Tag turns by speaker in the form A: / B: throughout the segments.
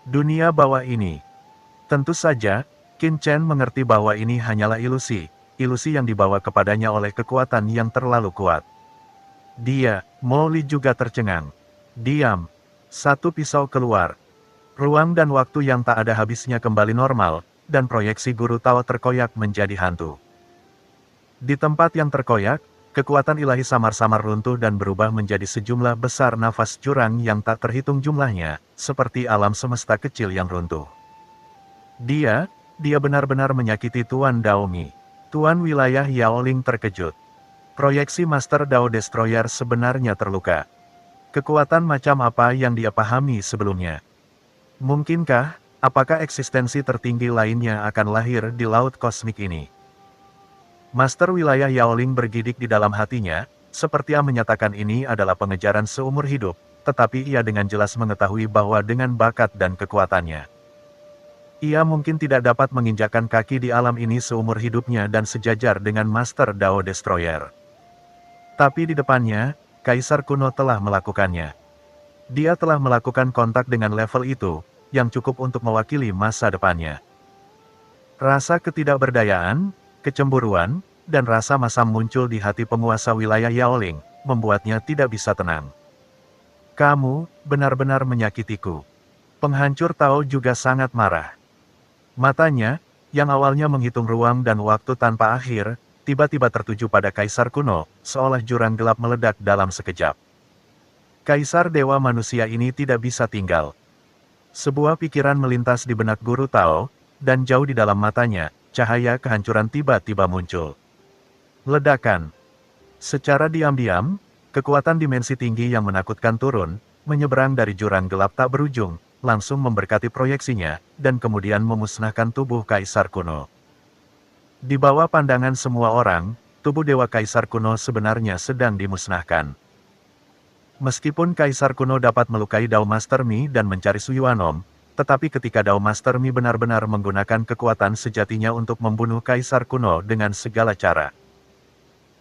A: Dunia bawah ini. Tentu saja, Qin Chen mengerti bahwa ini hanyalah ilusi, ilusi yang dibawa kepadanya oleh kekuatan yang terlalu kuat. Dia, Mo Li juga tercengang. Diam. Satu pisau keluar. Ruang dan waktu yang tak ada habisnya kembali normal, dan proyeksi Guru Tao terkoyak menjadi hantu. Di tempat yang terkoyak, kekuatan ilahi samar-samar runtuh dan berubah menjadi sejumlah besar nafas jurang yang tak terhitung jumlahnya, seperti alam semesta kecil yang runtuh. Dia benar-benar menyakiti Tuan Daomi. Tuan wilayah Yaoling terkejut. Proyeksi Master Dao Destroyer sebenarnya terluka. Kekuatan macam apa yang dia pahami sebelumnya? Mungkinkah, apakah eksistensi tertinggi lainnya akan lahir di laut kosmik ini? Master wilayah Yaoling bergidik di dalam hatinya, seperti menyatakan ini adalah pengejaran seumur hidup, tetapi ia dengan jelas mengetahui bahwa dengan bakat dan kekuatannya, ia mungkin tidak dapat menginjakkan kaki di alam ini seumur hidupnya dan sejajar dengan Master Dao Destroyer. Tapi di depannya, Kaisar kuno telah melakukannya. Dia telah melakukan kontak dengan level itu, yang cukup untuk mewakili masa depannya. Rasa ketidakberdayaan, kecemburuan, dan rasa masam muncul di hati penguasa wilayah Yaoling, membuatnya tidak bisa tenang. Kamu, benar-benar menyakitiku. Penghancur Tao juga sangat marah. Matanya, yang awalnya menghitung ruang dan waktu tanpa akhir, tiba-tiba tertuju pada Kaisar kuno, seolah jurang gelap meledak dalam sekejap. Kaisar Dewa Manusia ini tidak bisa tinggal. Sebuah pikiran melintas di benak Guru Tao, dan jauh di dalam matanya, cahaya kehancuran tiba-tiba muncul. Ledakan. Secara diam-diam, kekuatan dimensi tinggi yang menakutkan turun, menyeberang dari jurang gelap tak berujung, langsung memberkati proyeksinya, dan kemudian memusnahkan tubuh Kaisar kuno. Di bawah pandangan semua orang, tubuh Dewa Kaisar kuno sebenarnya sedang dimusnahkan. Meskipun Kaisar kuno dapat melukai Dao Master Mi dan mencari Suyuanom, tetapi ketika Dao Master Mi benar-benar menggunakan kekuatan sejatinya untuk membunuh Kaisar kuno dengan segala cara,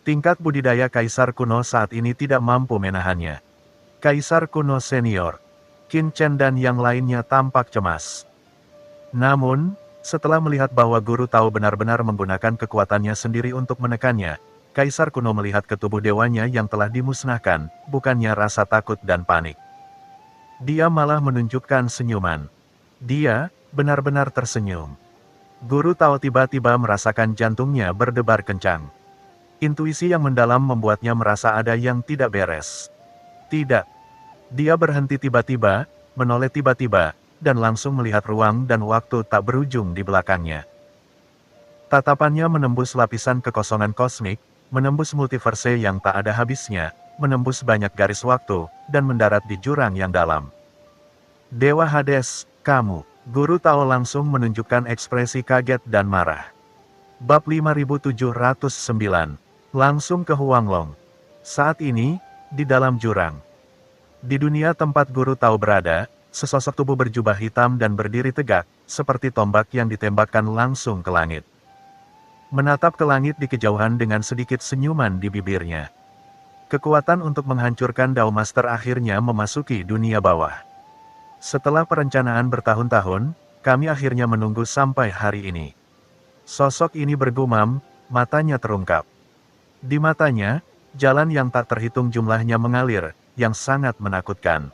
A: tingkat budidaya Kaisar kuno saat ini tidak mampu menahannya. Kaisar kuno senior, Qin Chen dan yang lainnya tampak cemas. Namun, setelah melihat bahwa Guru Tao benar-benar menggunakan kekuatannya sendiri untuk menekannya, Kaisar kuno melihat ke tubuh dewanya yang telah dimusnahkan, bukannya rasa takut dan panik. Dia malah menunjukkan senyuman. Dia benar-benar tersenyum. Guru Tao tiba-tiba merasakan jantungnya berdebar kencang. Intuisi yang mendalam membuatnya merasa ada yang tidak beres. Tidak. Dia berhenti tiba-tiba, menoleh tiba-tiba, dan langsung melihat ruang dan waktu tak berujung di belakangnya. Tatapannya menembus lapisan kekosongan kosmik, menembus multiverse yang tak ada habisnya, menembus banyak garis waktu, dan mendarat di jurang yang dalam. Dewa Hades, kamu. Guru Tao langsung menunjukkan ekspresi kaget dan marah. Bab 5709. Langsung ke Huanglong. Saat ini, di dalam jurang. Di dunia tempat Guru Tao berada, sesosok tubuh berjubah hitam dan berdiri tegak, seperti tombak yang ditembakkan langsung ke langit. Menatap ke langit di kejauhan dengan sedikit senyuman di bibirnya. Kekuatan untuk menghancurkan Dao Master akhirnya memasuki dunia bawah. Setelah perencanaan bertahun-tahun, kami akhirnya menunggu sampai hari ini. Sosok ini bergumam, matanya terungkap. Di matanya, jalan yang tak terhitung jumlahnya mengalir, yang sangat menakutkan.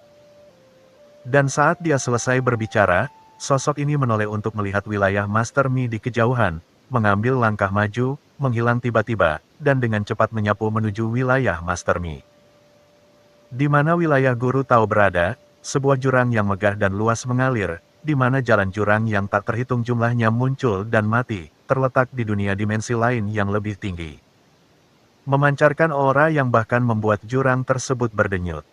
A: Dan saat dia selesai berbicara, sosok ini menoleh untuk melihat wilayah Master Mi di kejauhan, mengambil langkah maju, menghilang tiba-tiba, dan dengan cepat menyapu menuju wilayah Master Mi. Di mana wilayah Guru Tao berada, sebuah jurang yang megah dan luas mengalir, di mana jalan jurang yang tak terhitung jumlahnya muncul dan mati, terletak di dunia dimensi lain yang lebih tinggi. Memancarkan aura yang bahkan membuat jurang tersebut berdenyut.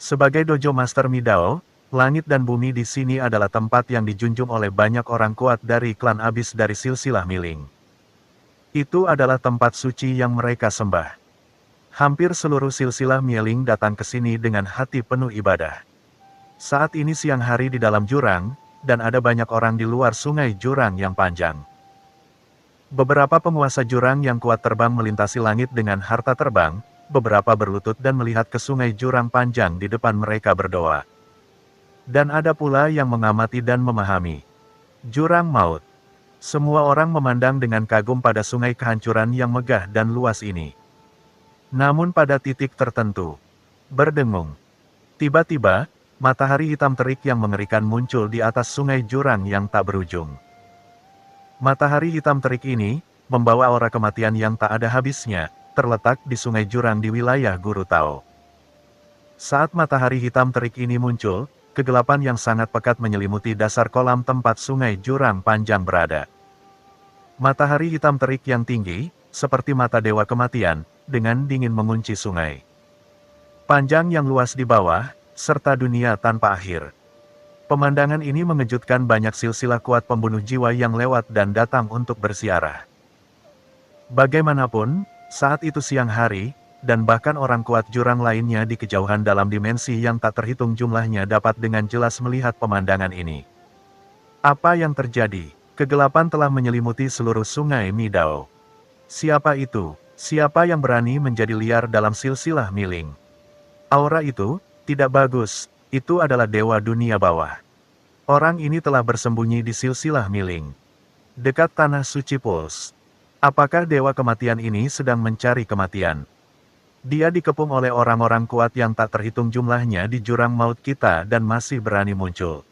A: Sebagai dojo Master Mi Dao, langit dan bumi di sini adalah tempat yang dijunjung oleh banyak orang kuat dari klan abis dari silsilah Miling. Itu adalah tempat suci yang mereka sembah. Hampir seluruh silsilah Miling datang ke sini dengan hati penuh ibadah. Saat ini siang hari di dalam jurang, dan ada banyak orang di luar sungai jurang yang panjang. Beberapa penguasa jurang yang kuat terbang melintasi langit dengan harta terbang, beberapa berlutut dan melihat ke sungai jurang panjang di depan mereka berdoa. Dan ada pula yang mengamati dan memahami. Jurang maut. Semua orang memandang dengan kagum pada sungai kehancuran yang megah dan luas ini. Namun pada titik tertentu, berdengung. Tiba-tiba, matahari hitam terik yang mengerikan muncul di atas sungai jurang yang tak berujung. Matahari hitam terik ini, membawa aura kematian yang tak ada habisnya, terletak di sungai jurang di wilayah Guru Tao. Saat matahari hitam terik ini muncul, kegelapan yang sangat pekat menyelimuti dasar kolam tempat sungai jurang panjang berada. Matahari hitam terik yang tinggi, seperti mata dewa kematian, dengan dingin mengunci sungai panjang yang luas di bawah, serta dunia tanpa akhir. Pemandangan ini mengejutkan banyak silsilah kuat pembunuh jiwa yang lewat dan datang untuk bersiarah. Bagaimanapun, saat itu siang hari, dan bahkan orang kuat jurang lainnya di kejauhan dalam dimensi yang tak terhitung jumlahnya dapat dengan jelas melihat pemandangan ini. Apa yang terjadi? Kegelapan telah menyelimuti seluruh sungai Midao. Siapa itu? Siapa yang berani menjadi liar dalam silsilah miling? Aura itu, tidak bagus, itu adalah dewa dunia bawah. Orang ini telah bersembunyi di silsilah miling. Dekat tanah suci Puls. Apakah dewa kematian ini sedang mencari kematian? Dia dikepung oleh orang-orang kuat yang tak terhitung jumlahnya di jurang maut kita dan masih berani muncul.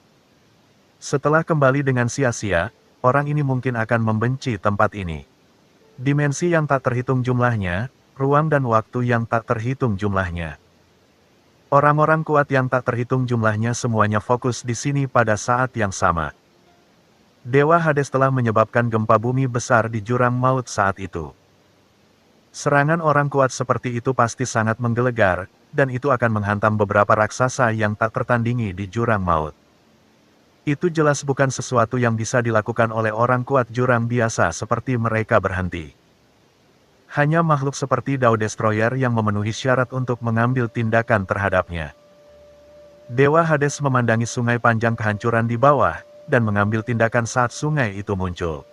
A: Setelah kembali dengan sia-sia, orang ini mungkin akan membenci tempat ini. Dimensi yang tak terhitung jumlahnya, ruang dan waktu yang tak terhitung jumlahnya. Orang-orang kuat yang tak terhitung jumlahnya semuanya fokus di sini pada saat yang sama. Dewa Hades telah menyebabkan gempa bumi besar di jurang maut saat itu. Serangan orang kuat seperti itu pasti sangat menggelegar, dan itu akan menghantam beberapa raksasa yang tak tertandingi di jurang maut. Itu jelas bukan sesuatu yang bisa dilakukan oleh orang kuat jurang biasa seperti mereka berhenti. Hanya makhluk seperti Dao Destroyer yang memenuhi syarat untuk mengambil tindakan terhadapnya. Dewa Hades memandangi sungai panjang kehancuran di bawah, dan mengambil tindakan saat sungai itu muncul.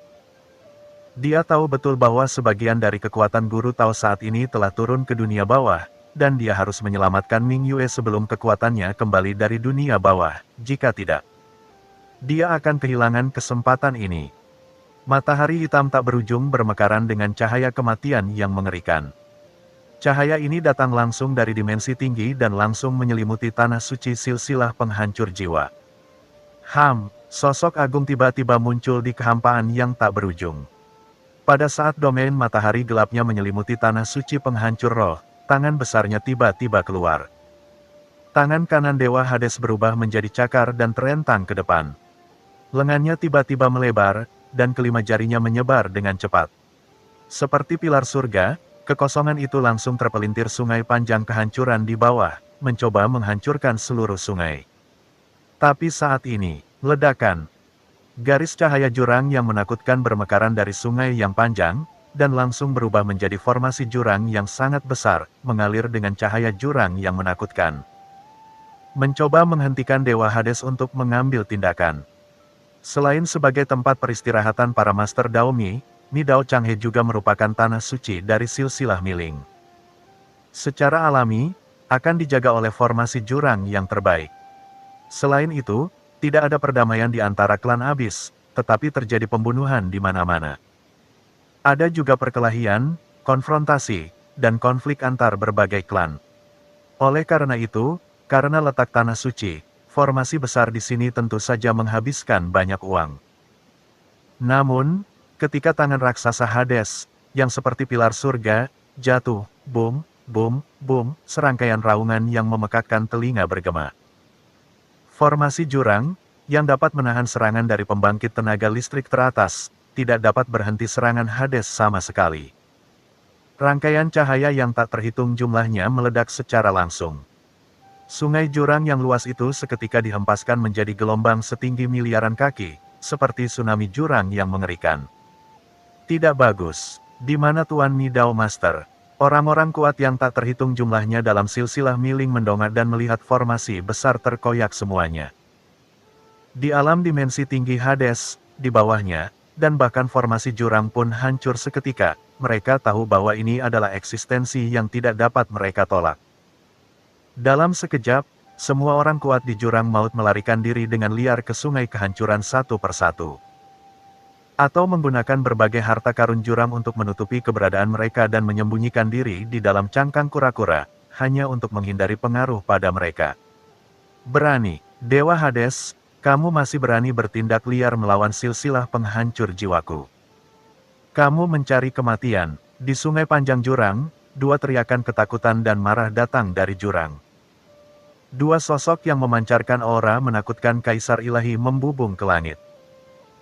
A: Dia tahu betul bahwa sebagian dari kekuatan Guru Tao saat ini telah turun ke dunia bawah, dan dia harus menyelamatkan Ming Yue sebelum kekuatannya kembali dari dunia bawah. Jika tidak, dia akan kehilangan kesempatan ini. Matahari hitam tak berujung bermekaran dengan cahaya kematian yang mengerikan. Cahaya ini datang langsung dari dimensi tinggi dan langsung menyelimuti tanah suci silsilah penghancur jiwa. Sosok agung tiba-tiba muncul di kehampaan yang tak berujung. Pada saat domain matahari gelapnya menyelimuti tanah suci penghancur roh, tangan besarnya tiba-tiba keluar. Tangan kanan Dewa Hades berubah menjadi cakar dan terentang ke depan. Lengannya tiba-tiba melebar, dan kelima jarinya menyebar dengan cepat. Seperti pilar surga, kekosongan itu langsung terpelintir sungai panjang kehancuran di bawah, mencoba menghancurkan seluruh sungai. Tapi saat ini, ledakan. Garis cahaya jurang yang menakutkan bermekaran dari sungai yang panjang, dan langsung berubah menjadi formasi jurang yang sangat besar, mengalir dengan cahaya jurang yang menakutkan. Mencoba menghentikan Dewa Hades untuk mengambil tindakan. Selain sebagai tempat peristirahatan para Master Daomi, Midao Changhe juga merupakan tanah suci dari silsilah miling. Secara alami, akan dijaga oleh formasi jurang yang terbaik. Selain itu, tidak ada perdamaian di antara klan Abis, tetapi terjadi pembunuhan di mana-mana. Ada juga perkelahian, konfrontasi, dan konflik antar berbagai klan. Oleh karena itu, karena letak tanah suci, formasi besar di sini tentu saja menghabiskan banyak uang. Namun, ketika tangan raksasa Hades, yang seperti pilar surga, jatuh, boom, boom, boom, serangkaian raungan yang memekakkan telinga bergema. Formasi jurang, yang dapat menahan serangan dari pembangkit tenaga listrik teratas, tidak dapat berhenti serangan Hades sama sekali. Rangkaian cahaya yang tak terhitung jumlahnya meledak secara langsung. Sungai jurang yang luas itu seketika dihempaskan menjadi gelombang setinggi miliaran kaki, seperti tsunami jurang yang mengerikan. Tidak bagus. Di mana Tuan Midao Master? Orang-orang kuat yang tak terhitung jumlahnya dalam silsilah miling mendongak dan melihat formasi besar terkoyak semuanya. Di alam dimensi tinggi Hades, di bawahnya, dan bahkan formasi jurang pun hancur seketika, mereka tahu bahwa ini adalah eksistensi yang tidak dapat mereka tolak. Dalam sekejap, Semua orang kuat di jurang maut melarikan diri dengan liar ke sungai kehancuran satu persatu. Atau menggunakan berbagai harta karun jurang untuk menutupi keberadaan mereka dan menyembunyikan diri di dalam cangkang kura-kura, hanya untuk menghindari pengaruh pada mereka. Berani, Dewa Hades, kamu masih berani bertindak liar melawan silsilah penghancur jiwaku. Kamu mencari kematian. Di sungai panjang jurang, dua teriakan ketakutan dan marah datang dari jurang. Dua sosok yang memancarkan aura menakutkan Kaisar Ilahi membubung ke langit.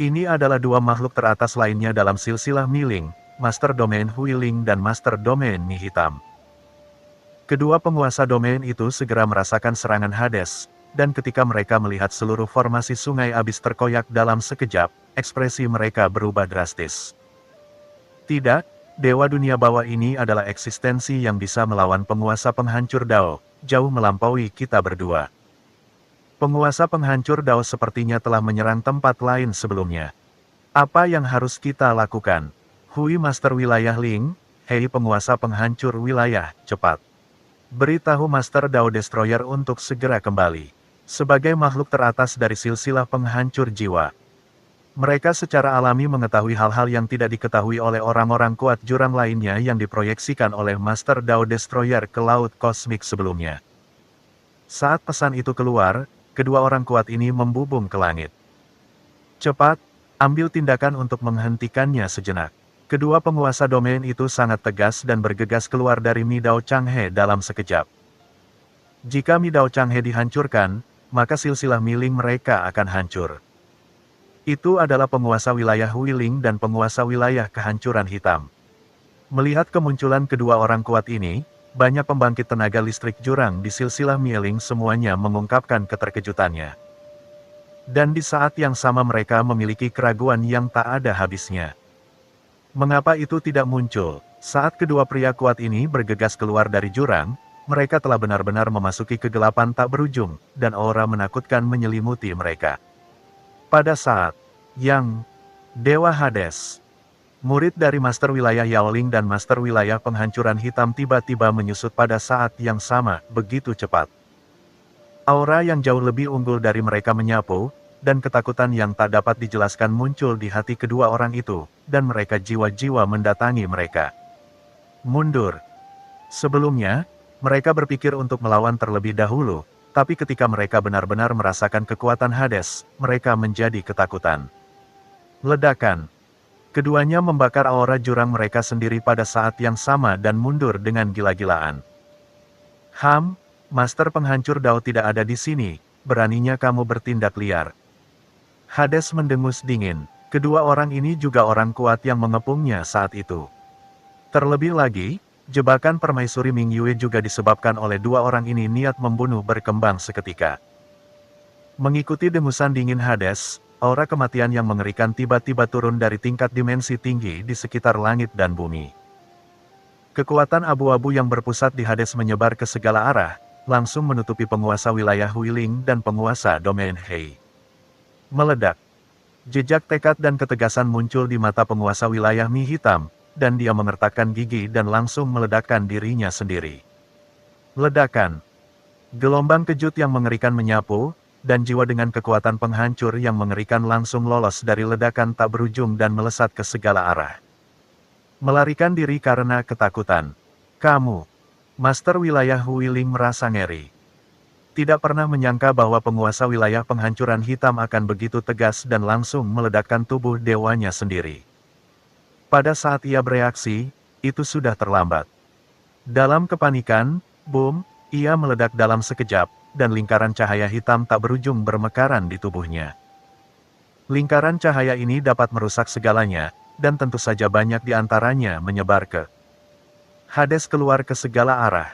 A: Ini adalah dua makhluk teratas lainnya dalam silsilah Miling, Master Domain Huiling dan Master Domain Mi Hitam. Kedua penguasa domain itu segera merasakan serangan Hades, dan ketika mereka melihat seluruh formasi sungai abis terkoyak dalam sekejap, ekspresi mereka berubah drastis. Tidak, Dewa Dunia Bawah ini adalah eksistensi yang bisa melawan penguasa penghancur Dao, jauh melampaui kita berdua. Penguasa penghancur Dao sepertinya telah menyerang tempat lain sebelumnya. Apa yang harus kita lakukan? Hui Master Wilayah Ling, hei penguasa penghancur wilayah, cepat. Beritahu Master Dao Destroyer untuk segera kembali. Sebagai makhluk teratas dari silsilah penghancur jiwa. Mereka secara alami mengetahui hal-hal yang tidak diketahui oleh orang-orang kuat jurang lainnya yang diproyeksikan oleh Master Dao Destroyer ke laut kosmik sebelumnya. Saat pesan itu keluar, kedua orang kuat ini membubung ke langit. Cepat, ambil tindakan untuk menghentikannya sejenak. Kedua penguasa domain itu sangat tegas dan bergegas keluar dari Midao Changhe dalam sekejap. Jika Midao Changhe dihancurkan, maka silsilah miling mereka akan hancur. Itu adalah penguasa wilayah Huiling dan penguasa wilayah kehancuran hitam. Melihat kemunculan kedua orang kuat ini, banyak pembangkit tenaga listrik jurang di silsilah Miling semuanya mengungkapkan keterkejutannya. Dan di saat yang sama mereka memiliki keraguan yang tak ada habisnya. Mengapa itu tidak muncul? Saat kedua pria kuat ini bergegas keluar dari jurang, mereka telah benar-benar memasuki kegelapan tak berujung, dan aura menakutkan menyelimuti mereka. Pada saat yang Dewa Hades, murid dari Master Wilayah Yaoling dan Master Wilayah Penghancuran Hitam tiba-tiba menyusut pada saat yang sama, begitu cepat. Aura yang jauh lebih unggul dari mereka menyapu, dan ketakutan yang tak dapat dijelaskan muncul di hati kedua orang itu, dan mereka jiwa-jiwa mendatangi mereka. Mundur. Sebelumnya, mereka berpikir untuk melawan terlebih dahulu, tapi ketika mereka benar-benar merasakan kekuatan Hades, mereka menjadi ketakutan. Ledakan. Keduanya membakar aura jurang mereka sendiri pada saat yang sama dan mundur dengan gila-gilaan. Master penghancur Dao tidak ada di sini, beraninya kamu bertindak liar. Hades mendengus dingin, kedua orang ini juga orang kuat yang mengepungnya saat itu. Terlebih lagi, jebakan permaisuri Ming Yue juga disebabkan oleh dua orang ini niat membunuh berkembang seketika. Mengikuti dengusan dingin Hades, aura kematian yang mengerikan tiba-tiba turun dari tingkat dimensi tinggi di sekitar langit dan bumi. Kekuatan abu-abu yang berpusat di Hades menyebar ke segala arah, langsung menutupi penguasa wilayah Huiling dan penguasa domain Hei. Meledak. Jejak tekad dan ketegasan muncul di mata penguasa wilayah Mi Hitam, dan dia mengertakkan gigi dan langsung meledakkan dirinya sendiri. Ledakan. Gelombang kejut yang mengerikan menyapu, dan jiwa dengan kekuatan penghancur yang mengerikan langsung lolos dari ledakan tak berujung dan melesat ke segala arah. Melarikan diri karena ketakutan. Kamu, Master Wilayah Huiling merasa ngeri. Tidak pernah menyangka bahwa penguasa wilayah penghancuran hitam akan begitu tegas dan langsung meledakkan tubuh dewanya sendiri. Pada saat ia bereaksi, itu sudah terlambat. Dalam kepanikan, boom, ia meledak dalam sekejap, dan lingkaran cahaya hitam tak berujung bermekaran di tubuhnya. Lingkaran cahaya ini dapat merusak segalanya, dan tentu saja banyak di antaranya menyebar ke Hades keluar ke segala arah.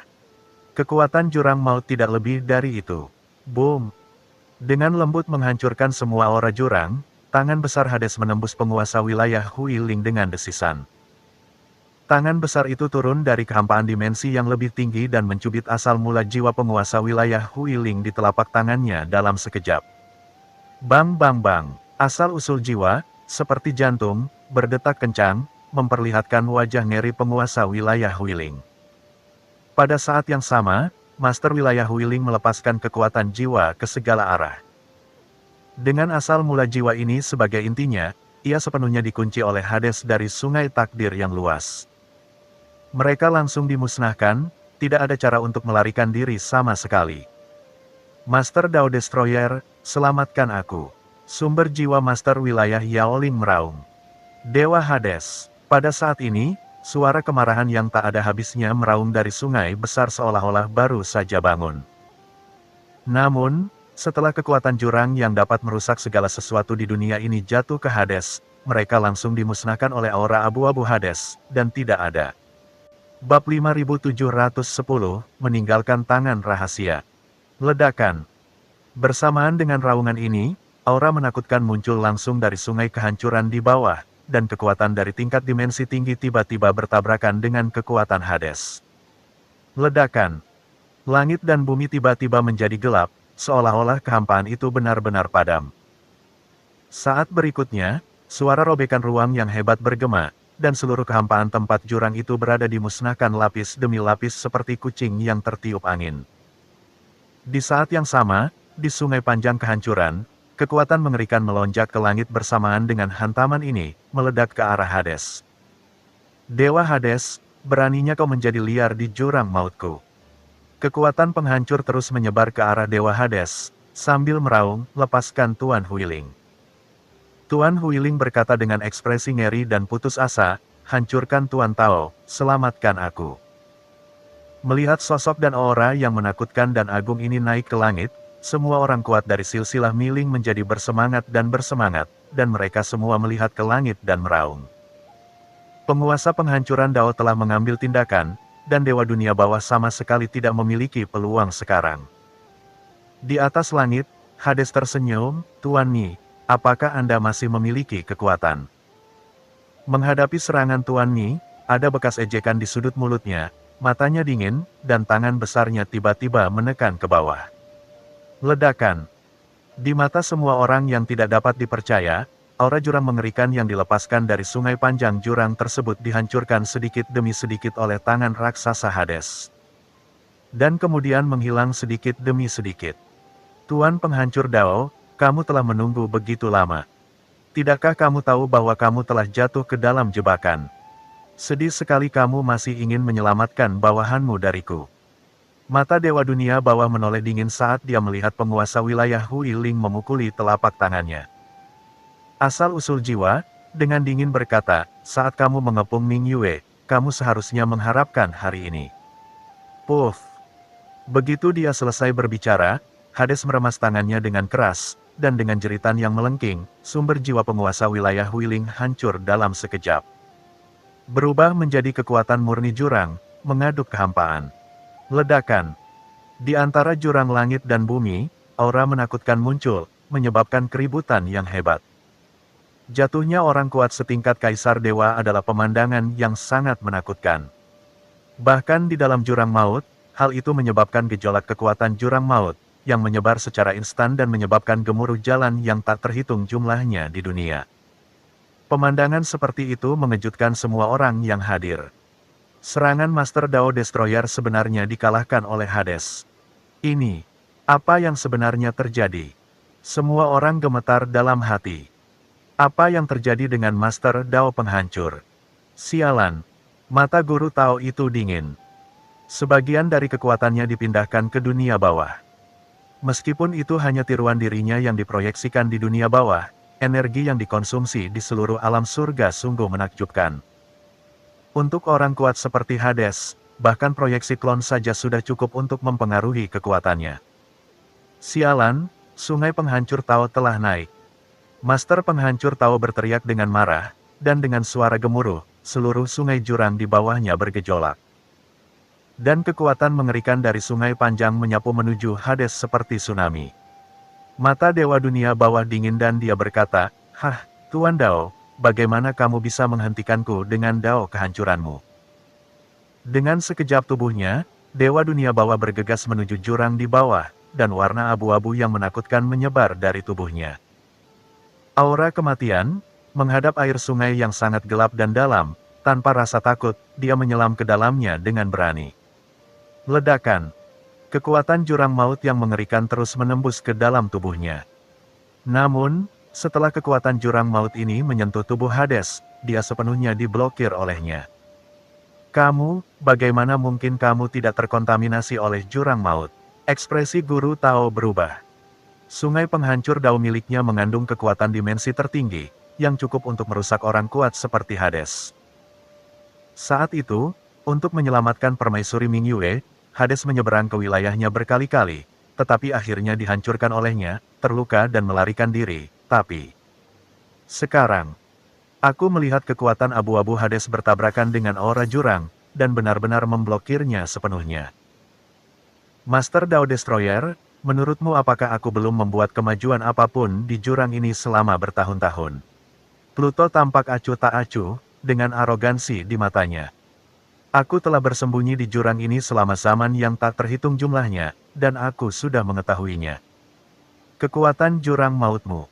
A: Kekuatan jurang maut tidak lebih dari itu. Boom! Dengan lembut menghancurkan semua aura jurang, tangan besar Hades menembus penguasa wilayah Huiling dengan desisan. Tangan besar itu turun dari kehampaan dimensi yang lebih tinggi dan mencubit asal mula jiwa penguasa wilayah Huiling di telapak tangannya dalam sekejap. Bang bang bang, asal-usul jiwa, seperti jantung, berdetak kencang, memperlihatkan wajah ngeri penguasa wilayah Huiling. Pada saat yang sama, Master Wilayah Huiling melepaskan kekuatan jiwa ke segala arah. Dengan asal mula jiwa ini sebagai intinya, ia sepenuhnya dikunci oleh Hades dari sungai takdir yang luas. Mereka langsung dimusnahkan, tidak ada cara untuk melarikan diri sama sekali. Master Dao Destroyer, selamatkan aku. Sumber jiwa Master Wilayah Yaoling meraung. Dewa Hades. Pada saat ini, suara kemarahan yang tak ada habisnya meraung dari sungai besar seolah-olah baru saja bangun. Namun, setelah kekuatan jurang yang dapat merusak segala sesuatu di dunia ini jatuh ke Hades, mereka langsung dimusnahkan oleh aura abu-abu Hades, dan tidak ada. Bab 5710, meninggalkan tangan rahasia. Ledakan. Bersamaan dengan raungan ini, aura menakutkan muncul langsung dari sungai kehancuran di bawah, dan kekuatan dari tingkat dimensi tinggi tiba-tiba bertabrakan dengan kekuatan Hades. Ledakan. Langit dan bumi tiba-tiba menjadi gelap, seolah-olah kehampaan itu benar-benar padam. Saat berikutnya, suara robekan ruang yang hebat bergema, dan seluruh kehampaan tempat jurang itu berada dimusnahkan lapis demi lapis seperti kucing yang tertiup angin. Di saat yang sama, di sungai panjang kehancuran, kekuatan mengerikan melonjak ke langit bersamaan dengan hantaman ini, meledak ke arah Hades. Dewa Hades, beraninya kau menjadi liar di jurang mautku. Kekuatan penghancur terus menyebar ke arah Dewa Hades, sambil meraung, lepaskan Tuan Huiling. Tuan Huiling berkata dengan ekspresi ngeri dan putus asa, hancurkan Tuan Tao, selamatkan aku. Melihat sosok dan aura yang menakutkan dan agung ini naik ke langit, semua orang kuat dari silsilah miling menjadi bersemangat, dan mereka semua melihat ke langit dan meraung. Penguasa penghancuran Dao telah mengambil tindakan, dan Dewa Dunia Bawah sama sekali tidak memiliki peluang sekarang. Di atas langit, Hades tersenyum, Tuan Mi, apakah Anda masih memiliki kekuatan? Menghadapi serangan Tuan Mi, ada bekas ejekan di sudut mulutnya, matanya dingin, dan tangan besarnya tiba-tiba menekan ke bawah. Ledakan. Di mata semua orang yang tidak dapat dipercaya, aura jurang mengerikan yang dilepaskan dari sungai panjang jurang tersebut dihancurkan sedikit demi sedikit oleh tangan raksasa Hades. Dan kemudian menghilang sedikit demi sedikit. Tuan penghancur Dao, kamu telah menunggu begitu lama. Tidakkah kamu tahu bahwa kamu telah jatuh ke dalam jebakan? Sedih sekali kamu masih ingin menyelamatkan bawahanmu dariku. Mata Dewa Dunia Bawah menoleh dingin saat dia melihat penguasa wilayah Huiling memukuli telapak tangannya. Asal-usul jiwa, dengan dingin berkata, saat kamu mengepung Ming Yue, kamu seharusnya mengharapkan hari ini. Puff. Begitu dia selesai berbicara, Hades meremas tangannya dengan keras, dan dengan jeritan yang melengking, sumber jiwa penguasa wilayah Huiling hancur dalam sekejap. Berubah menjadi kekuatan murni jurang, mengaduk kehampaan. Ledakan. Di antara jurang langit dan bumi, aura menakutkan muncul, menyebabkan keributan yang hebat. Jatuhnya orang kuat setingkat Kaisar Dewa adalah pemandangan yang sangat menakutkan. Bahkan di dalam jurang maut, hal itu menyebabkan gejolak kekuatan jurang maut, yang menyebar secara instan dan menyebabkan gemuruh jalan yang tak terhitung jumlahnya di dunia. Pemandangan seperti itu mengejutkan semua orang yang hadir. Serangan Master Dao Destroyer sebenarnya dikalahkan oleh Hades. Ini, apa yang sebenarnya terjadi? Semua orang gemetar dalam hati. Apa yang terjadi dengan Master Dao penghancur? Sialan, mata Guru Tao itu dingin. Sebagian dari kekuatannya dipindahkan ke dunia bawah. Meskipun itu hanya tiruan dirinya yang diproyeksikan di dunia bawah, energi yang dikonsumsi di seluruh alam surga sungguh menakjubkan. Untuk orang kuat seperti Hades, bahkan proyeksi klon saja sudah cukup untuk mempengaruhi kekuatannya. Sialan, sungai penghancur Tao telah naik. Master penghancur Tao berteriak dengan marah, dan dengan suara gemuruh, seluruh sungai jurang di bawahnya bergejolak. Dan kekuatan mengerikan dari sungai panjang menyapu menuju Hades seperti tsunami. Mata Dewa Dunia Bawah dingin dan dia berkata, "Hah, Tuan Dao, bagaimana kamu bisa menghentikanku dengan Dao kehancuranmu?" Dengan sekejap tubuhnya, Dewa Dunia Bawah bergegas menuju jurang di bawah, dan warna abu-abu yang menakutkan menyebar dari tubuhnya. Aura kematian, menghadap air sungai yang sangat gelap dan dalam, tanpa rasa takut, dia menyelam ke dalamnya dengan berani. Ledakan. Kekuatan jurang maut yang mengerikan terus menembus ke dalam tubuhnya. Namun, setelah kekuatan jurang maut ini menyentuh tubuh Hades, dia sepenuhnya diblokir olehnya. Kamu, bagaimana mungkin kamu tidak terkontaminasi oleh jurang maut? Ekspresi Guru Tao berubah. Sungai penghancur dao miliknya mengandung kekuatan dimensi tertinggi, yang cukup untuk merusak orang kuat seperti Hades. Saat itu, untuk menyelamatkan permaisuri Mingyue, Hades menyeberang ke wilayahnya berkali-kali, tetapi akhirnya dihancurkan olehnya, terluka dan melarikan diri, tapi... Sekarang, aku melihat kekuatan abu-abu Hades bertabrakan dengan aura jurang, dan benar-benar memblokirnya sepenuhnya. Master Dao Destroyer, menurutmu apakah aku belum membuat kemajuan apapun di jurang ini selama bertahun-tahun? Pluto tampak acuh tak acuh, dengan arogansi di matanya. Aku telah bersembunyi di jurang ini selama zaman yang tak terhitung jumlahnya, dan aku sudah mengetahuinya. Kekuatan jurang mautmu.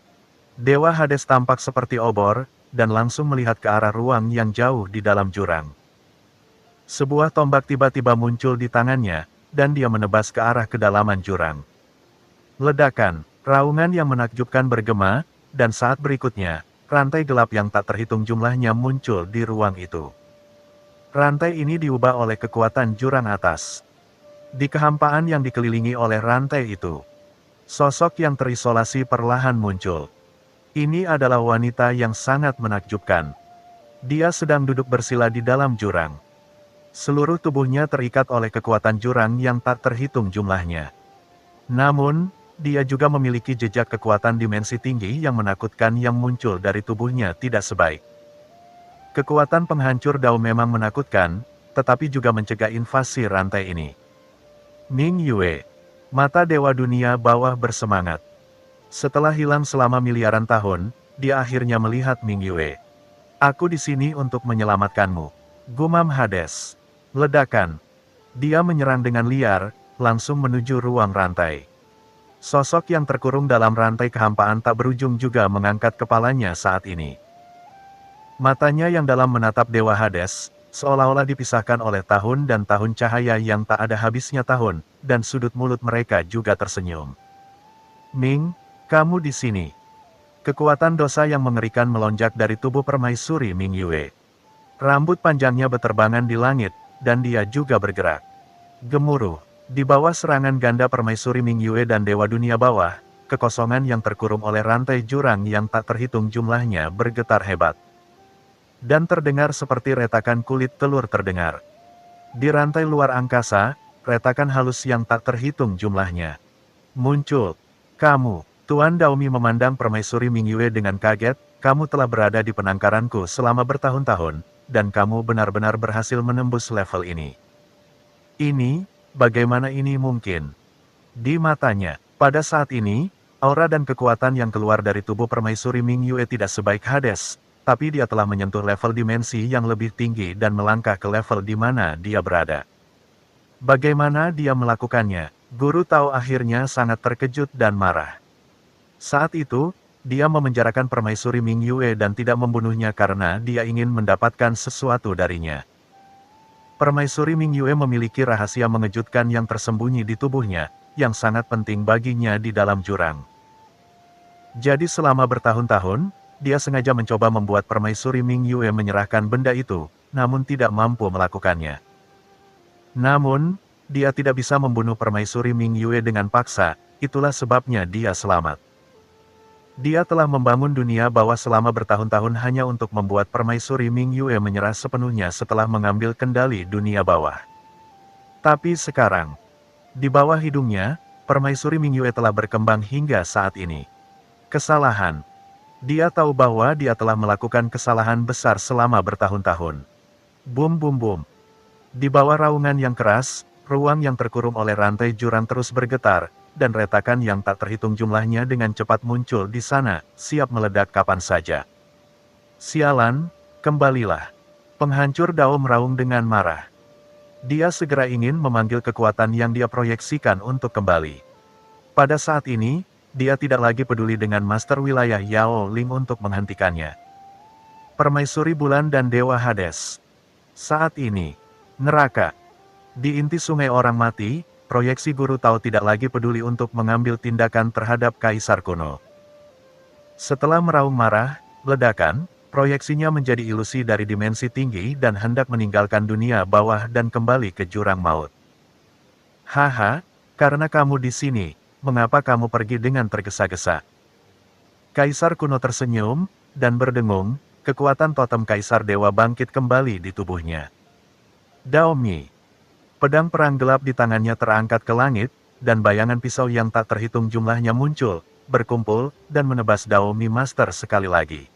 A: Dewa Hades tampak seperti obor, dan langsung melihat ke arah ruang yang jauh di dalam jurang. Sebuah tombak tiba-tiba muncul di tangannya, dan dia menebas ke arah kedalaman jurang. Ledakan, raungan yang menakjubkan bergema, dan saat berikutnya, rantai gelap yang tak terhitung jumlahnya muncul di ruang itu. Rantai ini diubah oleh kekuatan jurang atas. Di kehampaan yang dikelilingi oleh rantai itu, sosok yang terisolasi perlahan muncul. Ini adalah wanita yang sangat menakjubkan. Dia sedang duduk bersila di dalam jurang. Seluruh tubuhnya terikat oleh kekuatan jurang yang tak terhitung jumlahnya. Namun, dia juga memiliki jejak kekuatan dimensi tinggi yang menakutkan yang muncul dari tubuhnya tidak sebaik. Kekuatan penghancur dao memang menakutkan, tetapi juga mencegah invasi rantai ini. Mingyue. Mata Dewa Dunia Bawah bersemangat. Setelah hilang selama miliaran tahun, dia akhirnya melihat Mingyue. Aku di sini untuk menyelamatkanmu. Gumam Hades. Ledakan. Dia menyerang dengan liar, langsung menuju ruang rantai. Sosok yang terkurung dalam rantai kehampaan tak berujung juga mengangkat kepalanya saat ini. Matanya yang dalam menatap Dewa Hades, seolah-olah dipisahkan oleh tahun dan tahun cahaya yang tak ada habisnya tahun, dan sudut mulut mereka juga tersenyum. Ming, kamu di sini. Kekuatan dosa yang mengerikan melonjak dari tubuh permaisuri Mingyue. Rambut panjangnya beterbangan di langit, dan dia juga bergerak. Gemuruh, di bawah serangan ganda permaisuri Mingyue dan Dewa Dunia Bawah, kekosongan yang terkurung oleh rantai jurang yang tak terhitung jumlahnya bergetar hebat. Dan terdengar seperti retakan kulit telur terdengar. Di rantai luar angkasa, retakan halus yang tak terhitung jumlahnya muncul. Kamu, Tuan Daomi memandang permaisuri Mingyue dengan kaget, kamu telah berada di penangkaranku selama bertahun-tahun, dan kamu benar-benar berhasil menembus level ini. Ini, bagaimana ini mungkin? Di matanya, pada saat ini, aura dan kekuatan yang keluar dari tubuh permaisuri Mingyue tidak sebaik Hades, tapi dia telah menyentuh level dimensi yang lebih tinggi dan melangkah ke level di mana dia berada. Bagaimana dia melakukannya? Guru Tao akhirnya sangat terkejut dan marah. Saat itu, dia memenjarakan permaisuri Mingyue dan tidak membunuhnya karena dia ingin mendapatkan sesuatu darinya. Permaisuri Mingyue memiliki rahasia mengejutkan yang tersembunyi di tubuhnya, yang sangat penting baginya di dalam jurang. Jadi selama bertahun-tahun, dia sengaja mencoba membuat permaisuri Mingyue menyerahkan benda itu, namun tidak mampu melakukannya. Namun, dia tidak bisa membunuh permaisuri Mingyue dengan paksa, itulah sebabnya dia selamat. Dia telah membangun dunia bawah selama bertahun-tahun hanya untuk membuat permaisuri Mingyue menyerah sepenuhnya setelah mengambil kendali dunia bawah. Tapi sekarang, di bawah hidungnya, permaisuri Mingyue telah berkembang hingga saat ini. Kesalahan. Dia tahu bahwa dia telah melakukan kesalahan besar selama bertahun-tahun. Bum bum bum. Di bawah raungan yang keras, ruang yang terkurung oleh rantai jurang terus bergetar, dan retakan yang tak terhitung jumlahnya dengan cepat muncul di sana, siap meledak kapan saja. Sialan, kembalilah. Penghancur dao meraung dengan marah. Dia segera ingin memanggil kekuatan yang dia proyeksikan untuk kembali. Pada saat ini, dia tidak lagi peduli dengan Master Wilayah Yao Ling untuk menghentikannya. Permaisuri Bulan dan Dewa Hades. Saat ini, neraka. Di inti sungai orang mati, proyeksi guru Tao tidak lagi peduli untuk mengambil tindakan terhadap Kaisar kuno. Setelah meraung marah, ledakan, proyeksinya menjadi ilusi dari dimensi tinggi dan hendak meninggalkan dunia bawah dan kembali ke jurang maut. Haha, karena kamu di sini, mengapa kamu pergi dengan tergesa-gesa? Kaisar kuno tersenyum, dan berdengung, kekuatan totem Kaisar Dewa bangkit kembali di tubuhnya. Daomi. Pedang perang gelap di tangannya terangkat ke langit, dan bayangan pisau yang tak terhitung jumlahnya muncul, berkumpul, dan menebas Daomi Master sekali lagi.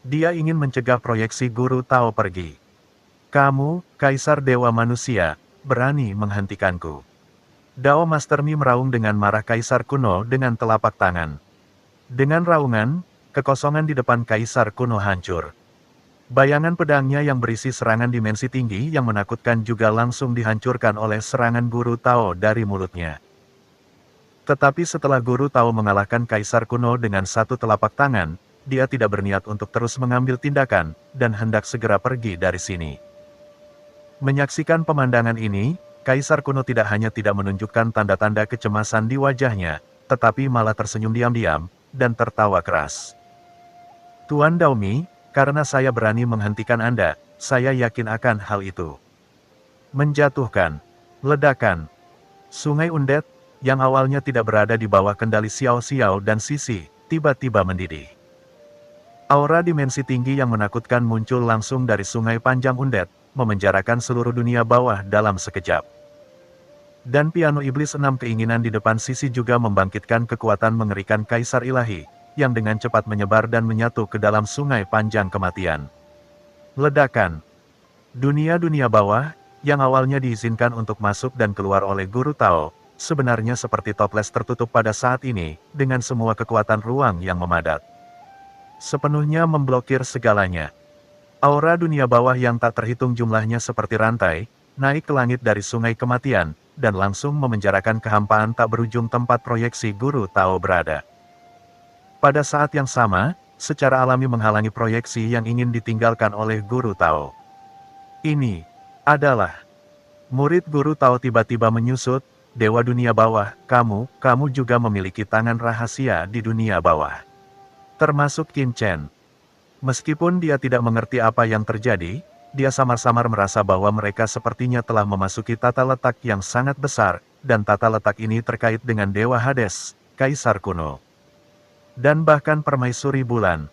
A: Dia ingin mencegah proyeksi guru Tao pergi. Kamu, Kaisar Dewa Manusia, berani menghentikanku. Dao Master Mi meraung dengan marah Kaisar kuno dengan telapak tangan. Dengan raungan, kekosongan di depan Kaisar kuno hancur. Bayangan pedangnya yang berisi serangan dimensi tinggi yang menakutkan juga langsung dihancurkan oleh serangan guru Tao dari mulutnya. Tetapi setelah guru Tao mengalahkan Kaisar kuno dengan satu telapak tangan, dia tidak berniat untuk terus mengambil tindakan, dan hendak segera pergi dari sini. Menyaksikan pemandangan ini, Kaisar kuno tidak hanya tidak menunjukkan tanda-tanda kecemasan di wajahnya, tetapi malah tersenyum diam-diam, dan tertawa keras. Tuan Daomi, karena saya berani menghentikan Anda, saya yakin akan hal itu. Menjatuhkan. Ledakan. Sungai Undet, yang awalnya tidak berada di bawah kendali Xiao Xiao dan Sisi, tiba-tiba mendidih. Aura dimensi tinggi yang menakutkan muncul langsung dari sungai panjang Undet, memenjarakan seluruh dunia bawah dalam sekejap. Dan piano iblis 6 keinginan di depan Sisi juga membangkitkan kekuatan mengerikan Kaisar Ilahi, yang dengan cepat menyebar dan menyatu ke dalam sungai panjang kematian. Ledakan. Dunia-dunia bawah, yang awalnya diizinkan untuk masuk dan keluar oleh guru Tao, sebenarnya seperti toples tertutup pada saat ini, dengan semua kekuatan ruang yang memadat. Sepenuhnya memblokir segalanya. Aura dunia bawah yang tak terhitung jumlahnya seperti rantai, naik ke langit dari sungai kematian, dan langsung memenjarakan kehampaan tak berujung tempat proyeksi guru Tao berada. Pada saat yang sama, secara alami menghalangi proyeksi yang ingin ditinggalkan oleh guru Tao. Ini adalah murid guru Tao tiba-tiba menyusut, Dewa dunia bawah, kamu juga memiliki tangan rahasia di dunia bawah. Termasuk Qin Chen. Meskipun dia tidak mengerti apa yang terjadi, dia samar-samar merasa bahwa mereka sepertinya telah memasuki tata letak yang sangat besar, dan tata letak ini terkait dengan Dewa Hades, Kaisar kuno. Dan bahkan Permaisuri Bulan.